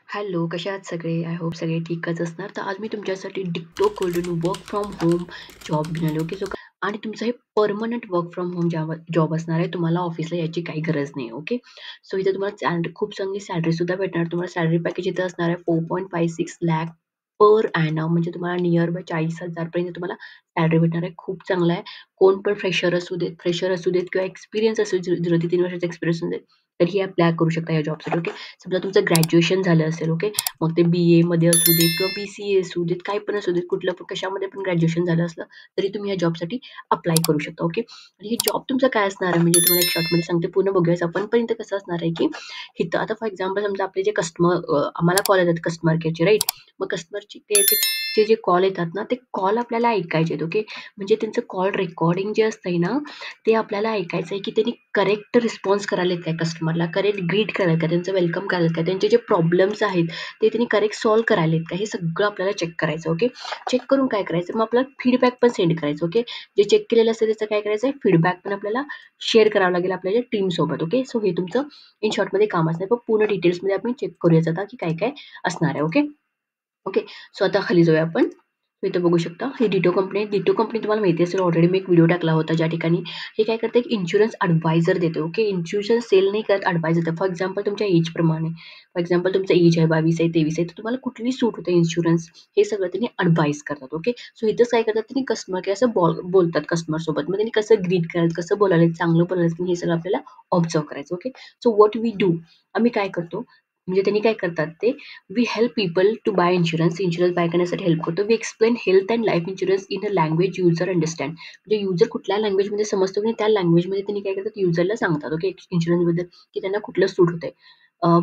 Hello, कशा आहात सगळे? आय होप सगळे ठीकच असणार. तर आज मी तुमच्यासाठी डिक्टो कडून वर्क फ्रॉम होम जॉब घेऊन आले. ओके. आणि तुमचं हे permanent work from home job असणार आहे. तुम्हाला ऑफिसला यायची काही गरज नाही. ओके. सो इथे तुम्हाला खूप चांगली सॅलरी सुद्धा भेटणार. तुम्हाला सॅलरी पॅकेज इथं असणार आहे 4.56 लाख पर ॲनम, म्हणजे तुम्हाला नियर बाय 40,000 पर्यंत तुम्हाला सॅलरी भेटणार आहे. खूप चांगला आहे. कोण पण फ्रेशर असू देत किंवा एक्सपिरियन्स असू 0 ते 3 वर्षाचा एक्सपिरियन्स असू देत, तरीही अप्लाय करू शकता या जॉबसाठी. ओके. समजा तुमचं ग्रॅज्युएशन झालं असेल. ओके. मग ते BA असू देत किंवा BCA असू देत, काही पण असू देत, कुठलं पण कशामध्ये पण ग्रॅज्युएशन झालं असलं, तरी तुम्ही या जॉबसाठी अप्लाय करू शकता. ओके. आणि हे जॉब तुमचं काय असणार आहे, म्हणजे तुम्हाला एक शॉर्टमध्ये सांगते, पूर्ण बघूयाच आपण. पण इथं कसं असणार आहे, की इथं आता फॉर एक्झाम्पल समजा आपले जे आम्हाला कॉल येतात कस्टमर केअरचे, राईट? मग कस्टमरची केअरचे जे कॉल येतात ना, ते कॉल आपल्याला ऐकायचे आहेत. ओके. म्हणजे त्यांचं कॉल रेकॉर्डिंग जे असतंय ना, ते आपल्याला ऐकायचं आहे, की त्यांनी करेक्ट रिस्पॉन्स करायलेत काय कस्टमरला, करेक्ट ग्रीट करायला का, त्यांचं वेलकम करायला का, त्यांचे जे प्रॉब्लेम्स आहेत ते त्यांनी करेक्ट सॉल्व्ह करायलेत का, हे सगळं आपल्याला चेक करायचं. ओके. चेक करून काय करायचं, मग आपल्याला फीडबॅक पण सेंड करायचं. ओके. जे चेक केलेलं असतं त्याचं काय करायचं आहे, फीडबॅक पण आपल्याला शेअर करावं लागेल आपल्या टीमसोबत. ओके. सो हे तुमचं इन शॉर्टमध्ये काम असणार. पण पूर्ण डिटेल्समध्ये आपण चेक करूयाच आता, की काय काय असणार आहे. ओके. ओके. सो आता खाली जाऊया आपण. So इथं बघू शकता, ही डिटो कंपनी आहे. डिटो कंपनी तुम्हाला माहिती असेल, ऑलरेडी मी एक व्हिडिओ टाकला होता, ज्या ठिकाणी हे काय करते, एक इन्शुरन्स ॲडवायझर देते. ओके. इन्शुरन्स सेल नाही करत, ॲडवायझर देते. फॉर एक्झाम्पल तुमच्या एजप्रमाणे. फॉर एक्झाम्पल तुमचं एज आहे 22 आहे, 23 आहे, तर तुम्हाला कुठली सूट होते इन्शुरन्स, हे सगळं त्यांनी ॲडवाईस करतात. ओके. सो इथंच काय करतात, त्यांनी कस्टमर केअर असं बोलतात कस्टमरसोबत. मग त्यांनी कसं ग्रीट करायचं, कसं बोलायला, चांगलं बोलायचं, हे सगळं आपल्याला ऑब्झर्व्ह करायचं. Okay. So what we do, आम्ही काय करतो, म्हणजे त्यांनी काय करतात ते, we help people to buy insurance buy करण्यासाठी हेल्प करतो. We explain health and life insurance in a language user understand, म्हणजे युजर कुठल्या लँग्वेजमध्ये समजतो की त्या लँग्वेजमध्ये त्यांनी काय करतात, युजरला सांगतात. ओके. इन्शुरन्सबद्दल, की त्यांना कुठलं सूट होतंय.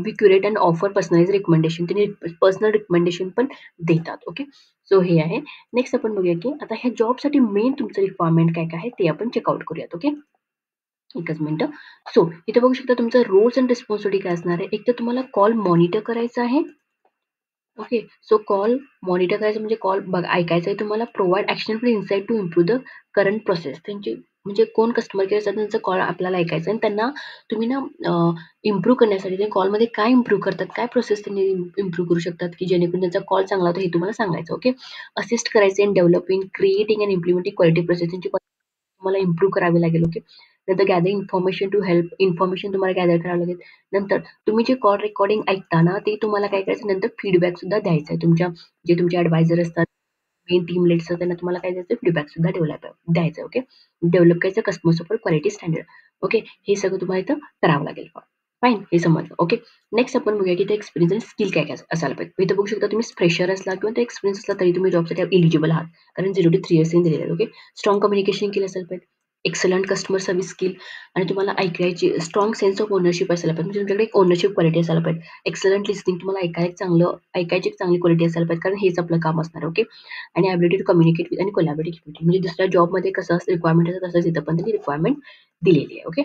We curate and offer personalise recommendation, त्यांनी पर्सनल रिकमेंडेशन पण देतात. ओके. सो हे आहे. नेक्स्ट आपण बघूया, की आता ह्या जॉबसाठी मेन तुमचं रिक्वायरमेंट काय काय आहे ते आपण चेकआउट करूयात. ओके. एकच मिनिटं. सो इथे बघू शकता, तुमचं रोल्स अँड रिस्पॉन्सिबिलिटी काय असणार आहे. एक तर तुम्हाला कॉल मॉनिटर करायचा आहे. ओके. सो कॉल मॉनिटर करायचं म्हणजे कॉल ऐकायचं आहे तुम्हाला. Provide actionable insight to improve the current process. त्यांची म्हणजे कोण कस्टमर केअर असतात त्यांचा कॉल आपल्याला ऐकायचा आणि त्यांना तुम्ही ना इम्प्रूव्ह करण्यासाठी ते कॉलमध्ये काय इम्प्रूव्ह करतात, काय प्रोसेस त्यांनी इम्प्रूव्ह करू शकतात, की जेणेकरून त्यांचा कॉल चांगला होतो, हे तुम्हाला सांगायचं. ओके. असिस्ट करायचं in developing, creating and implementing quality process, त्यांची तुम्हाला इम्प्रूव्ह करावी लागेल. ओके. नंतर gather information to help, information तुम्हाला गॅदर करावं लागेल. नंतर तुम्ही जे कॉल रेकॉर्डिंग ऐकता ना, ते तुम्हाला काय करायचं, नंतर फीडबॅक सुद्धा द्यायचा आहे. जे तुमचे ॲडवायझर असतात, मेन टीम लीड्स असतात, त्यांना तुम्हाला काय द्यायचं, फीडबॅक सुद्धा द्यायचा. ओके. डेव्हलप करायचं customer support quality standard. Okay. हे सगळं तुम्हाला इथं करावं लागेल. फाईन, हे समजलं. ओके. नेक्स्ट आपण बघूया, की ते एक्सपिरियन्स आणि स्किल काय काय असायला पाहिजे. इथं बघू शकता, तुम्ही फ्रेशर असला किंवा ते एक्सपिरियन्स असला तरी तुम्ही जॉबसाठी एलिजिबल आहात, कारण 0 ते 3 इयर्स दिलेले आहेत. ओके. स्ट्रॉंग कम्युनिकेशन स्किल असायला पाहिजे, एक्सलंट कस्टमर सर्व्हिस स्किल, आणि तुम्हाला ऐकायची स्ट्रॉंग सेन्स ऑफ ओनरशिप असायला पाहिजे, म्हणजे तुमच्याकडे एक ओनरशिप क्वालिटी असायला पाहिजे. एक्सलंट लिस्निंग, तुम्हाला ऐकायची एक चांगली क्वालिटी असायला पाहिजे, कारण हेच आपलं काम असणार आहे. ओके. आणि ॲबिलिटी टू कम्युनिकेट विथ आणि कोलॅबोरेट, म्हणजे दुसऱ्या जॉबमध्ये कसं असं रिक्वायरमेंट असतं, तसंच इथं पण त्यांनी रिक्वायरमेंट दिलेली आहे. ओके.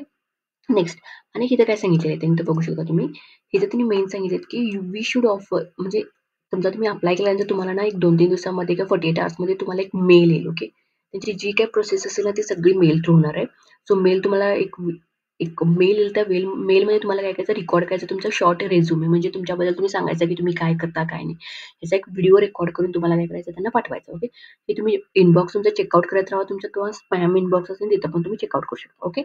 नेक्स्ट. आणि इथं काय सांगितलेलं आहे ते इथं बघू शकता तुम्ही. इथं त्यांनी मेन सांगितलेत, की वी शुड ऑफर, म्हणजे समजा तुम्ही अप्लाय केल्यानंतर तुम्हाला ना एक 2-3 दिवसामध्ये किंवा 48 आवर्समध्ये तुम्हाला एक मेल येईल. ओके. त्यांची जी काही प्रोसेस असेल ना, ती सगळी मेल थ्रू होणार आहे. सो मेल तुम्हाला एक मेल येईल. त्या मेलमध्ये तुम्हाला काय करायचं, रेकॉर्ड करायचं तुमचा शॉर्ट रेझ्युमे, म्हणजे तुमच्याबद्दल तुम्ही सांगायचं, की तुम्ही काय करता, काय नाही. ह्याचा एक व्हिडिओ रेकॉर्ड करून तुम्हाला काय करायचं, त्यांना पाठवायचं. ओके. हे तुम्ही इनबॉक्स तुमचा चेकआउट करत राहा तुमचा, किंवा स्पॅम इनबॉक्स असेल तिथं पण तुम्ही चेकआउट करू शकता. ओके.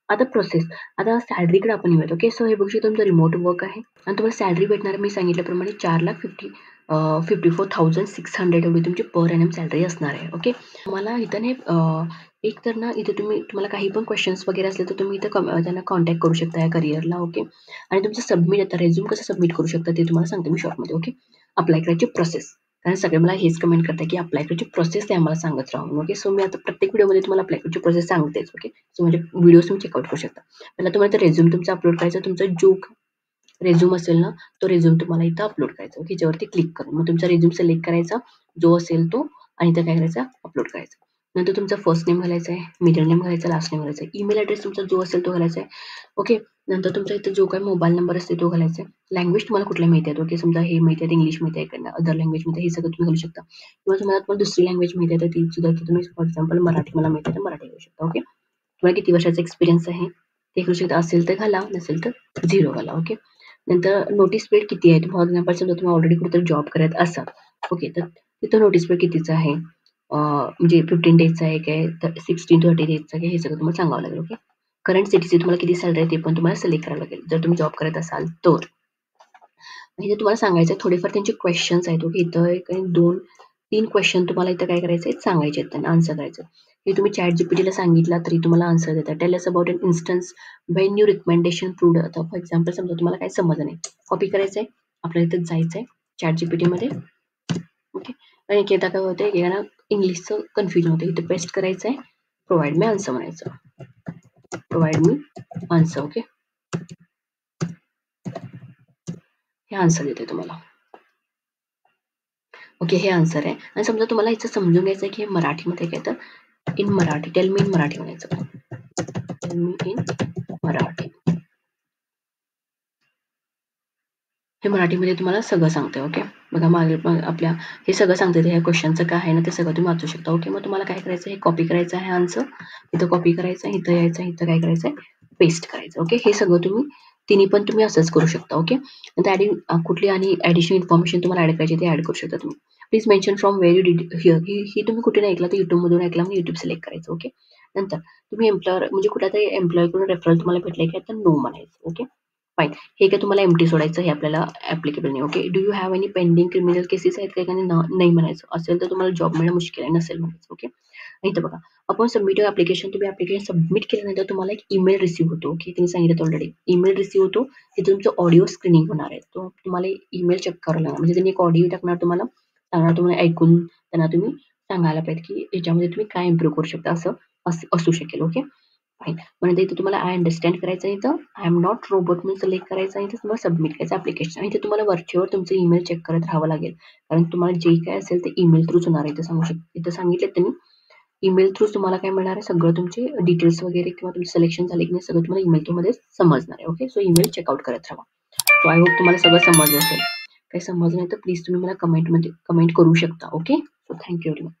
आता प्रोसेस, आता सॅलरीकडे आपण येऊयात. ओके. सो हे बघू शकता, तुमचं रिमोट वर्क आहे आणि तुम्हाला सॅलरी भेटणार मी सांगितल्याप्रमाणे 4,54,600 एवढी तुमची पर एनम सॅलरी असणार आहे. ओके. तुम्हाला इथं नाही एक तर ना, इथं तुम्हाला काही पण क्वेश्चन्स वगैरे असले तर तुम्ही इथं त्यांना कॉन्टॅक्ट करू शकता या करिअरला. ओके. आणि तुमचं सबमिट, आता रेझ्यूम कसं सबमिट करू शकता ते तुम्हाला सांगते मी शॉर्टमध्ये. ओके. अप्लाय करायची प्रोसेस, कारण सगळे मला हेच कमेंट करतात, की अप्लाय करायची प्रोसेस ते आम्हाला सांगत राहून. ओके. सो मी आता प्रत्येक व्हिडिओमध्ये तुम्हाला अप्लाय करायची प्रोसेस सांगतेच. ओके. सो म्हणजे व्हिडिओज तुम्ही चेकआउट करू शकता. पहिला तुम्हाला रेझ्यूम तुमचा अपलोड करायचा, तुमचा जो रेझ्यूम असेल ना, तो रेझ्यूम तुम्हाला इथं अपलोड करायचा. ओके. याच्यावरती क्लिक करून मग तुमचा रेझ्यूम सिलेक्ट करायचा, जो असेल तो, आणि इथं काय करायचं, अपलोड करायचा. नंतर तुमचा फर्स्ट नेम घालायचा आहे, मिडल नेम घालायचा, लास्ट नेम घालायचा आहे, ईमेल ॲड्रेस तुमचा जो असेल तो घालायचा आहे. ओके. नंतर तुमचा इथं जो काही मोबाईल नंबर असते तो घालायचा आहे. लँग्वेज तुम्हाला कुठल्या माहिती आहेत. ओके. समजा हे माहिती आहे, इंग्लिश माहिती आहे, अदर लँग्वेज माहिती आहे, हे सगळं तुम्ही घालू शकता. किंवा तुम्हाला दुसरी लँग्वेज माहिती आहे तर ती सुद्धा तुम्ही, फॉर एक्झाम्पल मराठी मला माहिती आहे तर मराठी घालू शकता. ओके. तुम्हाला किती वर्षाचा एक्सपिरियन्स आहे ते घालू शकता. असेल तर घाला, नसेल तर 0 घाला. ओके. नंतर नोटीस पिरियड किती आहे. फॉर एक्झाम्पल समजा तुम्ही ऑलरेडी कुठेतरी जॉब करत असाल, ओके, तर तिथं नोटीस पिरियड कितीचं आहे. म्हणजे 15 डेजचा आहे काय, तर 16 to 30 डेजचा आहे, हे सगळं तुम्हाला सांगावं लागेल. ओके. करंट सिटीसी तुम्हाला किती सॅलरी आहे ते पण तुम्हाला सिलेक्ट करावं लागेल, जर तुम्ही जॉब करत असाल तर. इथे तुम्हाला सांगायचं आहे थोडेफार त्यांचे क्वेश्चन्स आहेत. ओके. इथं एक 2-3 क्वेश्चन तुम्हाला इथं काय करायचे आहेत, सांगायचे आहेत, त्यांना आन्सर करायचं. हे तुम्ही ChatGPTला सांगितला तरी तुम्हाला आन्सर देतात. Tell us about an instance when you recommendation proved. आता फॉर एक्झाम्पल समजा तुम्हाला काही समजलं नाही, कॉपी करायचं आहे, आपल्याला इथं जायचं आहे ChatGPTमध्ये. ओके. आणि एकेकदा काय होतं, एकेकांना इंग्लिशचं कन्फ्युजन होतं. इथं पेस्ट करायचं आहे, प्रोव्हाईड मी आन्सर म्हणायचं. प्रोव्हाईड मी आन्सर. ओके. हे आन्सर देते तुम्हाला. ओके, हे आन्सर आहे. आणि समजा तुम्हाला ह्याचं समजून घ्यायचं आहे की हे मराठीमध्ये काय, तर in Marathi, tell me in Marathi म्हणायचं. Tell me in Marathi. हे मराठीमध्ये तुम्हाला सगळं सांगते. ओके. बघा मागे आपल्या हे सगळं सांगते, ह्या क्वेश्चनचं काय आहे ना ते सगळं तुम्ही वाचू शकता. ओके. मग तुम्हाला काय करायचं आहे, कॉपी करायचं आहे आन्सर, इथं कॉपी करायचं आहे, इथं यायचं आहे, इथं काय करायचं आहे, पेस्ट करायचं. ओके. हे सगळं तुम्ही तिन्ही पण तुम्ही असंच करू शकता. ओके. नंतर कुठली आणि ॲडिशनल इन्फॉर्मेशन तुम्हाला ॲड करायची ते ॲड करू शकता तुम्ही. Please mention from where you did hear. ही तुम्ही कुठे नाही ऐकलं तर YouTubeमधून ऐकला म्हणून YouTube सिलेक्ट करायचं. ओके. नंतर तुम्ही एम्प्लॉयर म्हणजे कुठल्यातरी एम्प्लॉयकडून रेफरल तुम्हाला भेटलंय का, तर नो म्हणायचं. ओके. फाईन. हे काय तुम्हाला एम्प्टी सोडायचं, हे आपल्याला ॲप्लिकेबल नाही. Okay. Do you have any pending criminal cases आहेत का, नाही म्हणायचं. असेल तर तुम्हाला जॉब मिळणं मुश्किल आहे, नसेल म्हणायचं. ओके. इथं बघा, आपण सबमिट युअर ॲप्लिकेशन, तुम्ही ॲप्लिकेशन सबमिट केल्यानंतर तुम्हाला एक ईमेल रिसीव्ह होतो. ओके. त्यांनी सांगितलं ऑलरेडी. ईमेल रिसीव्ह होतो, तिथे तुमचं ऑडिओ स्क्रीनिंग होणार आहे. तो तुम्हाला ईमेल चेक करावा लागणार. म्हणजे त्यांनी एक ऑडिओ टाकणार तुम्हाला, सांगणार तुम्हाला ऐकून त्यांना तुम्ही सांगायला पाहिजे की याच्यामध्ये तुम्ही काय इम्प्रूव्ह करू शकता, असं असू शकेल. ओके. फाईन. मग इथं तुम्हाला आय अंडरस्टँड करायचं आहे, इथं आय एम नॉट रोबोट म्हणून सिलेक्ट करायचं आहे, इथं तुम्हाला सबमिट करायचं ॲप्लिकेशन. आणि इथे तुम्हाला वरचेवर तुमचं ईमेल चेक करत राहावं लागेल. कारण तुम्हाला जे काय असेल ते ईमेल थ्रूच होणार आहे. इथं सांगितलं त्यांनी ईमेल थ्रू तुम्हाला काय मिळणार आहे, सगळं तुमचे डिटेल्स वगैरे किंवा तुमचं सिलेक्शन झाले की नाही सगळं तुम्हाला ईमेल थ्रू मध्ये समजणार आहे. ओके. सो ईमेल चेकआउट करत राहा. सो आय होप तुम्हाला सगळं समजलं असेल. काही समजलं नाही तर प्लीज तुम्ही मला कमेंट करू शकता. Okay. So thank you very much.